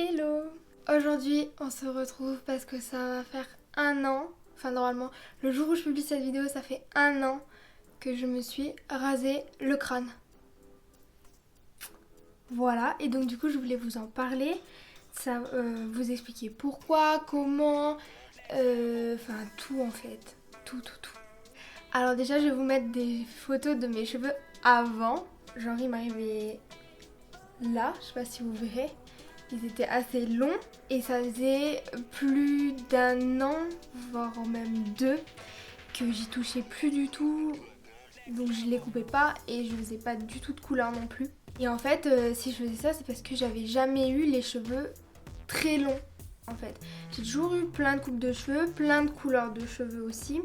Hello! Aujourd'hui on se retrouve parce que ça va faire un an, enfin normalement le jour où je publie cette vidéo ça fait un an que je me suis rasé le crâne. Voilà, et donc du coup je voulais vous en parler, ça, vous expliquer pourquoi, comment, enfin tout en fait, tout. Alors déjà je vais vous mettre des photos de mes cheveux avant, genre il m'arrivait là, je sais pas si vous verrez. Ils étaient assez longs et ça faisait plus d'un an, voire même deux, que j'y touchais plus du tout. Donc je les coupais pas et je faisais pas du tout de couleur non plus. Et en fait, si je faisais ça, c'est parce que j'avais jamais eu les cheveux très longs. En fait, j'ai toujours eu plein de coupes de cheveux, plein de couleurs de cheveux aussi.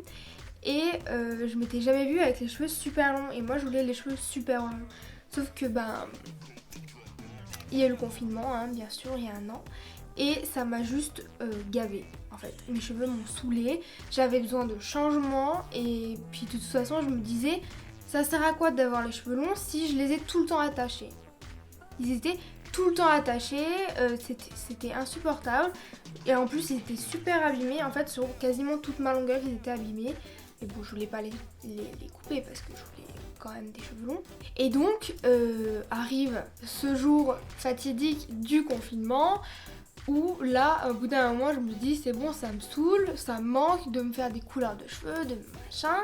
Et je m'étais jamais vue avec les cheveux super longs. Et moi, je voulais les cheveux super longs. Sauf que il y a eu le confinement, hein, bien sûr, il y a un an. Et ça m'a juste gavé en fait. Mes cheveux m'ont saoulée, j'avais besoin de changement et puis de toute façon je me disais ça sert à quoi d'avoir les cheveux longs si je les ai tout le temps attachés. Ils étaient tout le temps attachés, c'était insupportable et en plus ils étaient super abîmés. En fait sur quasiment toute ma longueur ils étaient abîmés. Et bon je voulais pas les couper parce que je voulais quand même des cheveux longs. Et donc arrive ce jour fatidique du confinement où là, au bout d'un moment, je me dis c'est bon, ça me saoule, ça me manque de me faire des couleurs de cheveux, de machin.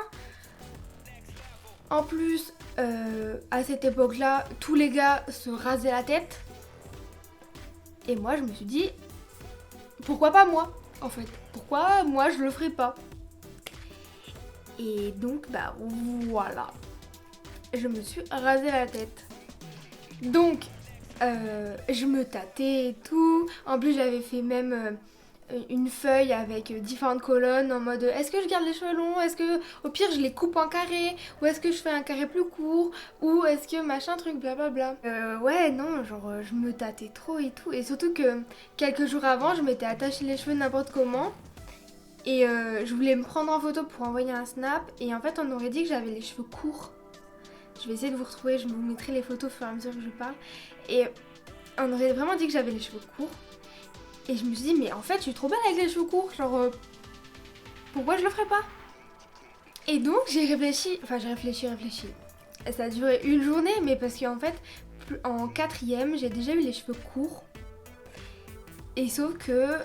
En plus, à cette époque-là, tous les gars se rasaient la tête. Et moi, je me suis dit, pourquoi pas moi, en fait? Pourquoi moi, je le ferais pas? Et donc, voilà. Je me suis rasé la tête. Donc, je me tâtais et tout. En plus, j'avais fait même une feuille avec différentes colonnes en mode est-ce que je garde les cheveux longs, est-ce que au pire je les coupe en carré, ou est-ce que je fais un carré plus court, ou est-ce que machin truc blablabla. Ouais, non, genre je me tâtais trop et tout. Et surtout que quelques jours avant, je m'étais attaché les cheveux n'importe comment. Et je voulais me prendre en photo pour envoyer un snap. Et en fait, on aurait dit que j'avais les cheveux courts. Je vais essayer de vous retrouver, je vous mettrai les photos au fur et à mesure que je parle. Et on aurait vraiment dit que j'avais les cheveux courts. Et je me suis dit, mais en fait, je suis trop belle avec les cheveux courts. Genre, pourquoi je le ferais pas? Et donc, j'ai réfléchi. Enfin, j'ai réfléchi. Et ça a duré une journée, mais parce qu'en fait, en quatrième, j'ai déjà eu les cheveux courts. Et sauf que,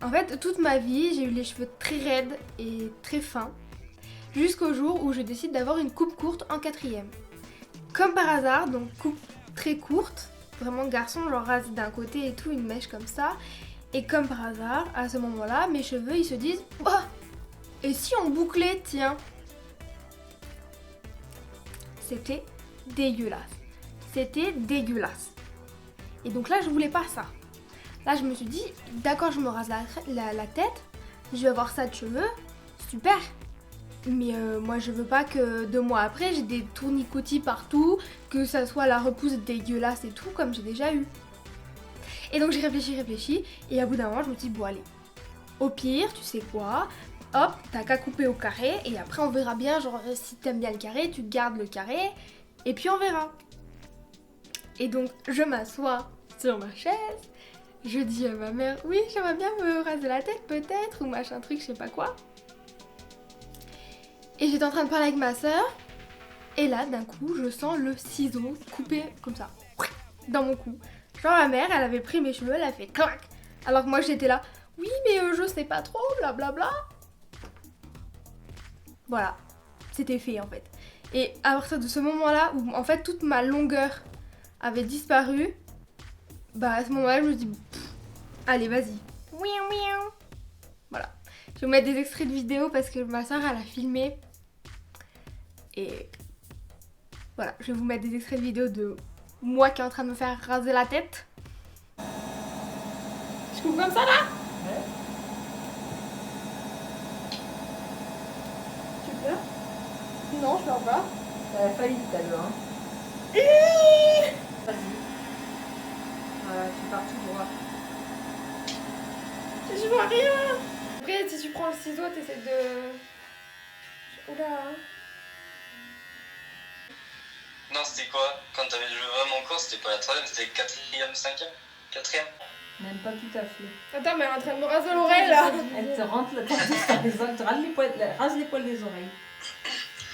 en fait, toute ma vie, j'ai eu les cheveux très raides et très fins. Jusqu'au jour où je décide d'avoir une coupe courte en quatrième. Comme par hasard, donc coupe très courte, vraiment garçon, genre rasé d'un côté et tout, une mèche comme ça. Et comme par hasard, à ce moment-là, mes cheveux ils se disent oh, et si on bouclait, tiens. C'était dégueulasse. C'était dégueulasse. Et donc là, je voulais pas ça. Là, je me suis dit, d'accord, je me rase la tête, je vais avoir ça de cheveux, super. Mais moi je veux pas que 2 mois après j'ai des tournicotis partout, que ça soit la repousse dégueulasse et tout comme j'ai déjà eu. Et donc j'ai réfléchi et à bout d'un moment je me dis bon allez, au pire tu sais quoi, hop t'as qu'à couper au carré et après on verra bien, genre si t'aimes bien le carré tu gardes le carré et puis on verra. Et donc je m'assois sur ma chaise, je dis à ma mère oui j'aimerais bien me raser la tête peut-être ou machin truc je sais pas quoi. Et j'étais en train de parler avec ma soeur. Et là, d'un coup, je sens le ciseau coupé comme ça, dans mon cou. Genre ma mère, elle avait pris mes cheveux, elle a fait clac. Alors que moi, j'étais là, oui, mais je sais pas trop, blablabla. Voilà, c'était fait en fait. Et à partir de ce moment-là, où en fait toute ma longueur avait disparu, à ce moment-là, je me dis, allez, vas-y. Voilà. Je vais vous mettre des extraits de vidéo parce que ma soeur, elle a filmé. Et voilà, je vais vous mettre des extraits de vidéo de moi qui est en train de me faire raser la tête. Je coupe comme ça là? Ouais. Tu pleures? Non, je pleure pas. Ça a failli tout à l'heure. Hein. Vas-y. Voilà, tu pars tout droit. Je vois rien. Après, si tu prends le ciseau, t'essaies de... Oula. Non, c'était quoi? Quand t'avais le jeu vraiment court, c'était pas la troisième, c'était quatrième, cinquième? Quatrième. Même pas tout à fait. Attends, mais elle est en train de me raser l'oreille là. Elle te rentre la tête dans les oreilles, te rase les poils des oreilles.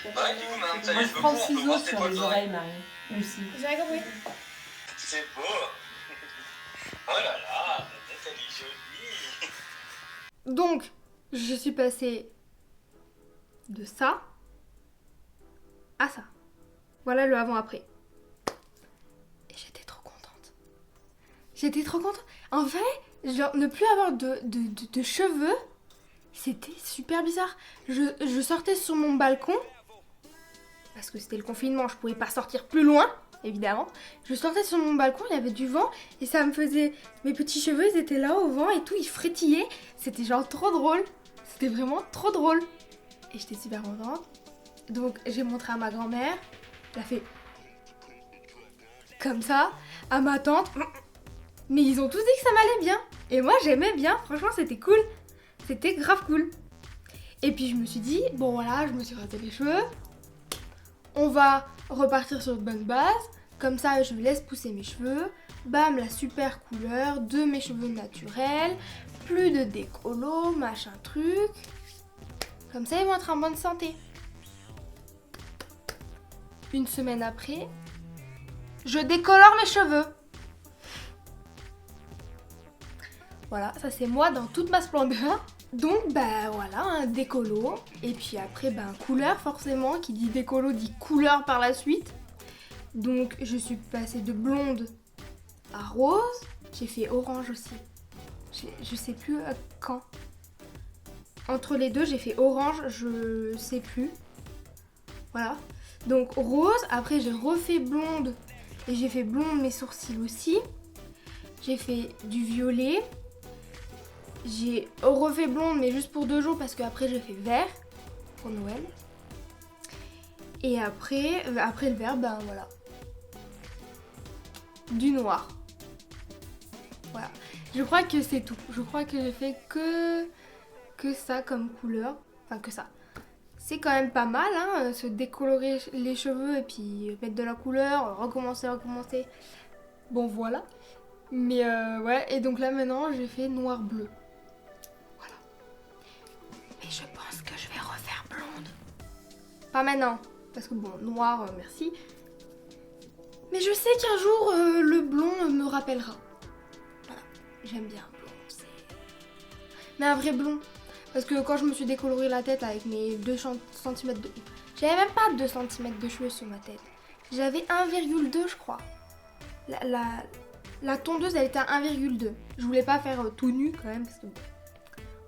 Ouais, du coup, maintenant, ça y Moi est, je prends le on peut ciseau voir tes sur poils les d'oreille. oreilles, Marie. Lucie. J'ai rien compris. C'est beau. Oh là là, elle est jolie. Donc, je suis passée de ça à ça. Voilà le avant-après. Et j'étais trop contente. J'étais trop contente. En fait, genre, ne plus avoir de cheveux, c'était super bizarre. Je sortais sur mon balcon, parce que c'était le confinement, je pouvais pas sortir plus loin, évidemment. Je sortais sur mon balcon, il y avait du vent, et ça me faisait... Mes petits cheveux, ils étaient là au vent et tout, ils frétillaient. C'était genre trop drôle. C'était vraiment trop drôle. Et j'étais super contente. Donc j'ai montré à ma grand-mère. Elle a fait comme ça, à ma tante. Mais ils ont tous dit que ça m'allait bien. Et moi j'aimais bien, franchement c'était cool. C'était grave cool. Et puis je me suis dit, bon voilà, je me suis rasé les cheveux. On va repartir sur de bonnes bases. Comme ça je laisse pousser mes cheveux. Bam, la super couleur de mes cheveux naturels. Plus de décolo, machin truc. Comme ça ils vont être en bonne santé. Une semaine après, je décolore mes cheveux. Voilà, ça c'est moi dans toute ma splendeur. Donc bah voilà, un décolo. Et puis après, bah couleur forcément. Qui dit décolo dit couleur par la suite. Donc je suis passée de blonde à rose. J'ai fait orange aussi. Je sais plus quand. Entre les deux, j'ai fait orange, je sais plus. Voilà. Donc rose, après j'ai refait blonde. Et j'ai fait blonde mes sourcils aussi. J'ai fait du violet. J'ai refait blonde mais juste pour 2 jours parce qu'après j'ai fait vert pour Noël. Et après le vert, ben voilà. Du noir. Voilà. Je crois que c'est tout. Je crois que j'ai fait que ça comme couleur. Enfin que ça. C'est quand même pas mal, hein, se décolorer les cheveux et puis mettre de la couleur, recommencer. Bon voilà. Mais ouais, et donc là maintenant j'ai fait noir-bleu. Voilà. Mais je pense que je vais refaire blonde. Pas maintenant, parce que bon, noir, merci. Mais je sais qu'un jour le blond me rappellera. Voilà, j'aime bien le blond, c'est... Mais un vrai blond. Parce que quand je me suis décoloré la tête avec mes 2 cm de... J'avais même pas 2 cm de cheveux sur ma tête. J'avais 1,2 je crois. La tondeuse elle était à 1,2. Je voulais pas faire tout nu quand même parce que...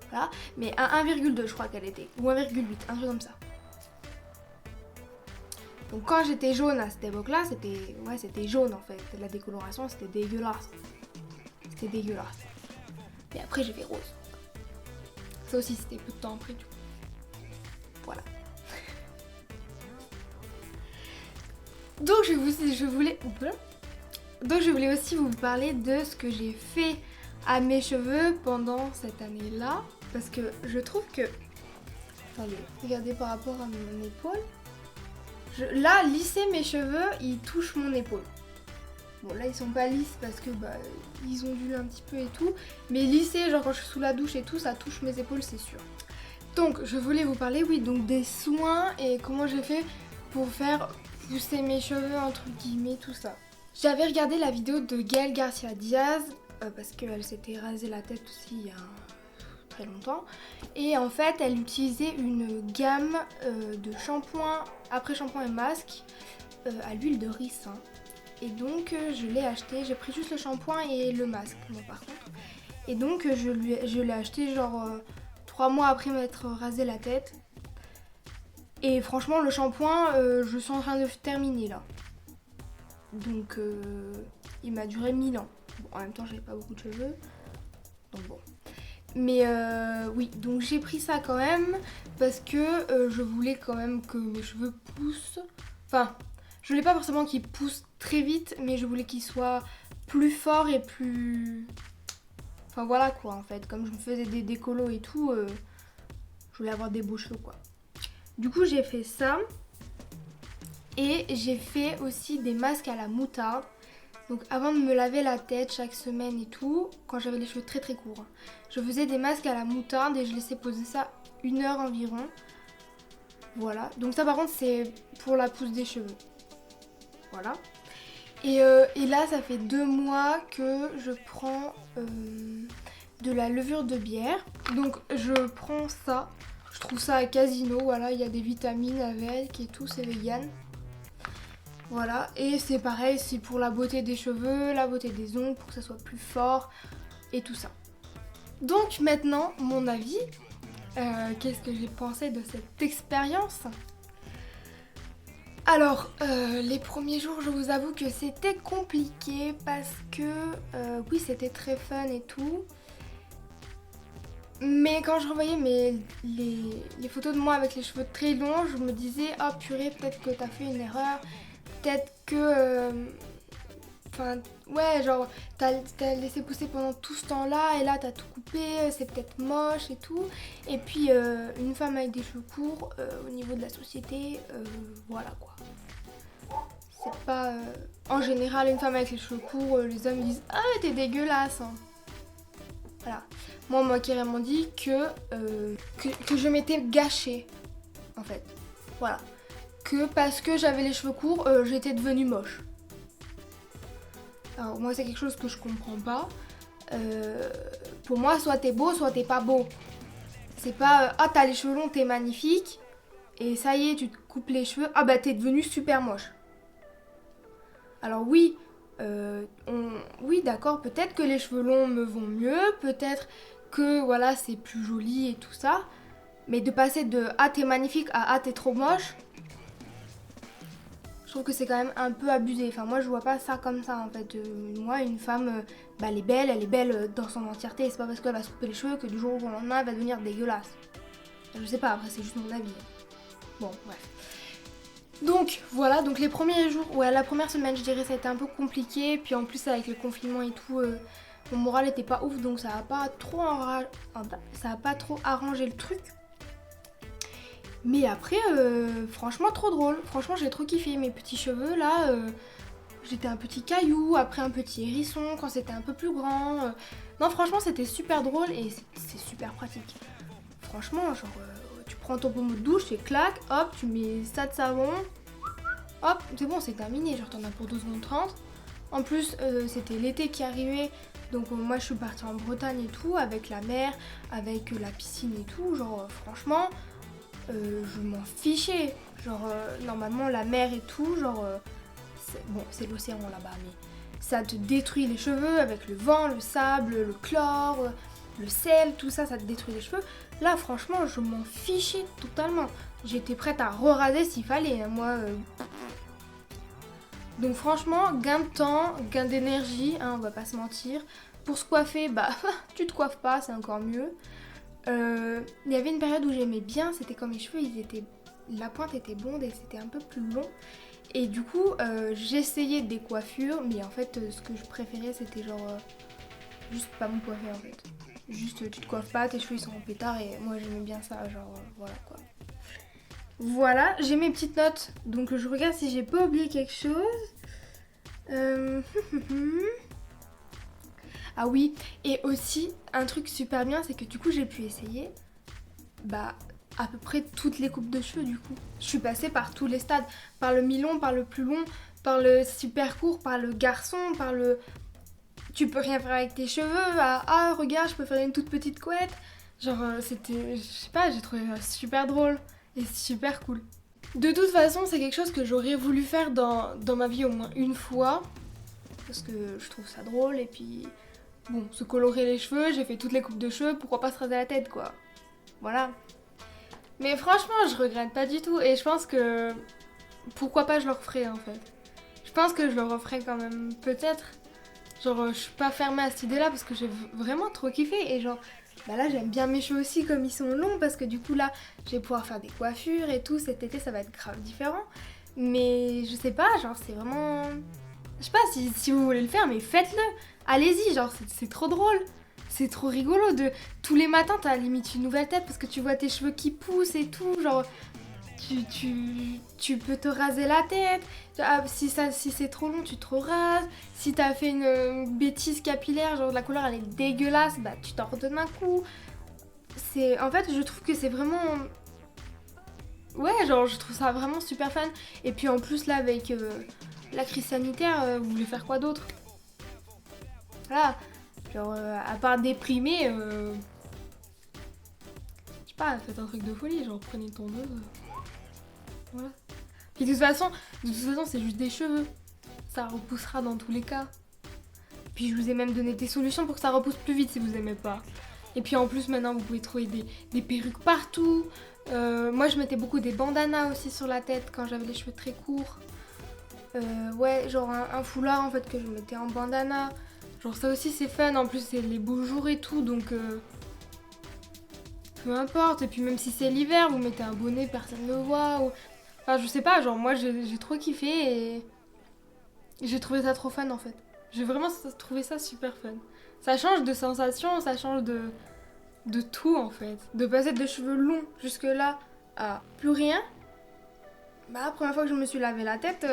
Voilà. Mais à 1,2 je crois qu'elle était. Ou 1,8, un truc comme ça. Donc quand j'étais jaune à cette époque-là, c'était... Ouais, c'était jaune en fait. La décoloration c'était dégueulasse. C'était dégueulasse. Et après j'ai fait rose. Ça aussi c'était peu de temps après du coup. Voilà. Donc je voulais aussi vous parler de ce que j'ai fait à mes cheveux pendant cette année-là. Parce que je trouve que... Attendez, regardez par rapport à mon épaule. Là, lisser mes cheveux, ils touchent mon épaule. Bon là ils sont pas lisses parce que bah ils ondulent un petit peu et tout. Mais lisser, genre quand je suis sous la douche et tout, ça touche mes épaules c'est sûr. Donc je voulais vous parler oui donc des soins et comment j'ai fait pour faire pousser mes cheveux entre guillemets tout ça. J'avais regardé la vidéo de Gaëlle Garcia Diaz parce qu'elle s'était rasé la tête aussi il y a très longtemps. Et en fait elle utilisait une gamme de shampoing, après-shampoing et masque à l'huile de ricin. Et donc je l'ai acheté, j'ai pris juste le shampoing et le masque moi par contre. Et donc je l'ai acheté genre 3 mois après m'être rasé la tête. Et franchement le shampoing je suis en train de terminer là. Donc il m'a duré 1000 ans. Bon, en même temps j'avais pas beaucoup de cheveux. Donc bon. Mais oui, donc j'ai pris ça quand même parce que je voulais quand même que mes cheveux poussent. Enfin, je voulais pas forcément qu'ils poussent très vite, mais je voulais qu'ils soient plus forts et plus... Enfin voilà quoi en fait, comme je me faisais des décolos et tout, je voulais avoir des beaux cheveux quoi. Du coup j'ai fait ça et j'ai fait aussi des masques à la moutarde. Donc avant de me laver la tête chaque semaine et tout, quand j'avais les cheveux très très courts, hein, je faisais des masques à la moutarde et je laissais poser ça 1 heure environ. Voilà, donc ça par contre c'est pour la pousse des cheveux. Voilà. Et là ça fait 2 mois que je prends de la levure de bière. Donc je prends ça, je trouve ça à Casino, voilà, il y a des vitamines avec et tout, c'est vegan. Voilà, et c'est pareil, c'est pour la beauté des cheveux, la beauté des ongles, pour que ça soit plus fort et tout ça. Donc maintenant, mon avis, qu'est-ce que j'ai pensé de cette expérience ? Alors, les premiers jours, je vous avoue que c'était compliqué parce que, oui, c'était très fun et tout. Mais quand je revoyais les photos de moi avec les cheveux très longs, je me disais, oh purée, peut-être que t'as fait une erreur. Peut-être que... Enfin, ouais, genre, t'as laissé pousser pendant tout ce temps-là et là t'as tout coupé, c'est peut-être moche et tout. Et puis, une femme avec des cheveux courts, au niveau de la société, voilà quoi. C'est pas... En général, une femme avec les cheveux courts, les hommes disent « Ah, t'es dégueulasse hein. !» Voilà. Moi, on m'a carrément dit que je m'étais gâchée, en fait. Voilà. Que parce que j'avais les cheveux courts, j'étais devenue moche. Alors moi c'est quelque chose que je comprends pas. Pour moi soit t'es beau, soit t'es pas beau. C'est pas ah t'as les cheveux longs, t'es magnifique. Et ça y est, tu te coupes les cheveux, ah bah t'es devenue super moche. Alors oui, oui d'accord, peut-être que les cheveux longs me vont mieux, peut-être que voilà c'est plus joli et tout ça. Mais de passer de ah t'es magnifique à ah t'es trop moche. Je trouve que c'est quand même un peu abusé. Enfin, moi, je vois pas ça comme ça, en fait. Moi, une femme, bah, elle est belle dans son entièreté. C'est pas parce qu'elle va se couper les cheveux que du jour au lendemain, elle va devenir dégueulasse. Je sais pas, après, c'est juste mon avis. Bon, bref. Donc, voilà. Donc, les premiers jours, ouais, la première semaine, je dirais, ça a été un peu compliqué. Puis, en plus, avec le confinement et tout, mon moral était pas ouf. Donc, ça a pas trop arrangé le truc. Mais après, franchement, trop drôle. Franchement, j'ai trop kiffé. Mes petits cheveux, là, j'étais un petit caillou, après un petit hérisson, quand c'était un peu plus grand. Non, franchement, c'était super drôle et c'est super pratique. Franchement, genre, tu prends ton pommeau de douche et clac, hop, tu mets ça de savon. Hop, c'est bon, c'est terminé. Genre, t'en as pour 2 secondes 30. En plus, c'était l'été qui arrivait. Donc, moi, je suis partie en Bretagne et tout, avec la mer, avec la piscine et tout. Genre, franchement... je m'en fichais, genre normalement la mer et tout, genre c'est l'océan là-bas, mais ça te détruit les cheveux avec le vent, le sable, le chlore, le sel, tout ça, ça te détruit les cheveux. Là franchement je m'en fichais totalement, j'étais prête à re-raser s'il fallait, hein, moi. Donc franchement, gain de temps, gain d'énergie, hein, on va pas se mentir. Pour se coiffer, bah tu te coiffes pas, c'est encore mieux. Il y avait une période où j'aimais bien, c'était quand mes cheveux, la pointe était blonde et c'était un peu plus long. Et du coup, j'essayais des coiffures, mais en fait, ce que je préférais, c'était genre juste pas me coiffer en fait. Juste, tu te coiffes pas, tes cheveux ils sont en pétard et moi j'aimais bien ça, genre voilà quoi. Voilà, j'ai mes petites notes, donc je regarde si j'ai pas oublié quelque chose. Ah oui, et aussi, un truc super bien, c'est que du coup, j'ai pu essayer, à peu près toutes les coupes de cheveux, du coup. Je suis passée par tous les stades, par le mi-long, par le plus long, par le super court, par le garçon, par le... Tu peux rien faire avec tes cheveux, ah, regarde, je peux faire une toute petite couette. Genre, c'était, je sais pas, j'ai trouvé ça super drôle et super cool. De toute façon, c'est quelque chose que j'aurais voulu faire dans ma vie au moins une fois, parce que je trouve ça drôle et puis... Bon, se colorer les cheveux, j'ai fait toutes les coupes de cheveux, pourquoi pas se raser la tête quoi. Voilà. Mais franchement, je regrette pas du tout et je pense que... Pourquoi pas je le referai en fait. Je pense que je le referai quand même, peut-être. Genre, je suis pas fermée à cette idée-là parce que j'ai vraiment trop kiffé et genre... là j'aime bien mes cheveux aussi comme ils sont longs parce que du coup là, je vais pouvoir faire des coiffures et tout. Cet été ça va être grave différent. Mais je sais pas, genre c'est vraiment... Je sais pas si vous voulez le faire, mais faites-le. Allez-y, genre c'est trop drôle. C'est trop rigolo de... Tous les matins, t'as limite une nouvelle tête parce que tu vois tes cheveux qui poussent et tout, genre... tu peux te raser la tête. Si c'est trop long, tu te rases. Si t'as fait une bêtise capillaire, genre la couleur elle est dégueulasse, bah tu t'en redonnes un coup. En fait, je trouve que c'est vraiment... Ouais, genre je trouve ça vraiment super fun. Et puis en plus là, avec la crise sanitaire, vous voulez faire quoi d'autre? Voilà. Genre, à part déprimer, je sais pas, faites un truc de folie, genre prenez une tondeuse. Voilà. Puis de toute façon, c'est juste des cheveux. Ça repoussera dans tous les cas. Puis je vous ai même donné des solutions pour que ça repousse plus vite si vous aimez pas. Et puis en plus maintenant vous pouvez trouver des perruques partout. Moi je mettais beaucoup des bandanas aussi sur la tête quand j'avais les cheveux très courts. Ouais, genre un foulard en fait que je mettais en bandana. Genre ça aussi c'est fun, en plus c'est les beaux jours et tout, donc peu importe. Et puis même si c'est l'hiver, vous mettez un bonnet, personne ne le voit. Enfin je sais pas, genre moi j'ai trop kiffé et j'ai trouvé ça trop fun en fait. J'ai vraiment trouvé ça super fun. Ça change de sensation, ça change de tout en fait. De passer de cheveux longs jusque là à plus rien. Bah la première fois que je me suis lavé la tête,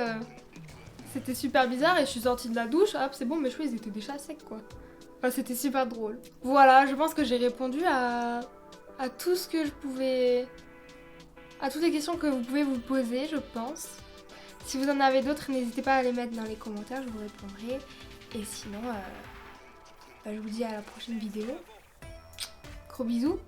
c'était super bizarre et je suis sortie de la douche, hop c'est bon, mes cheveux ils étaient déjà secs quoi. Enfin c'était super drôle. Voilà, je pense que j'ai répondu à tout ce que je pouvais... à toutes les questions que vous pouvez vous poser, je pense. Si vous en avez d'autres, n'hésitez pas à les mettre dans les commentaires, je vous répondrai. Et sinon, je vous dis à la prochaine vidéo. Gros bisous.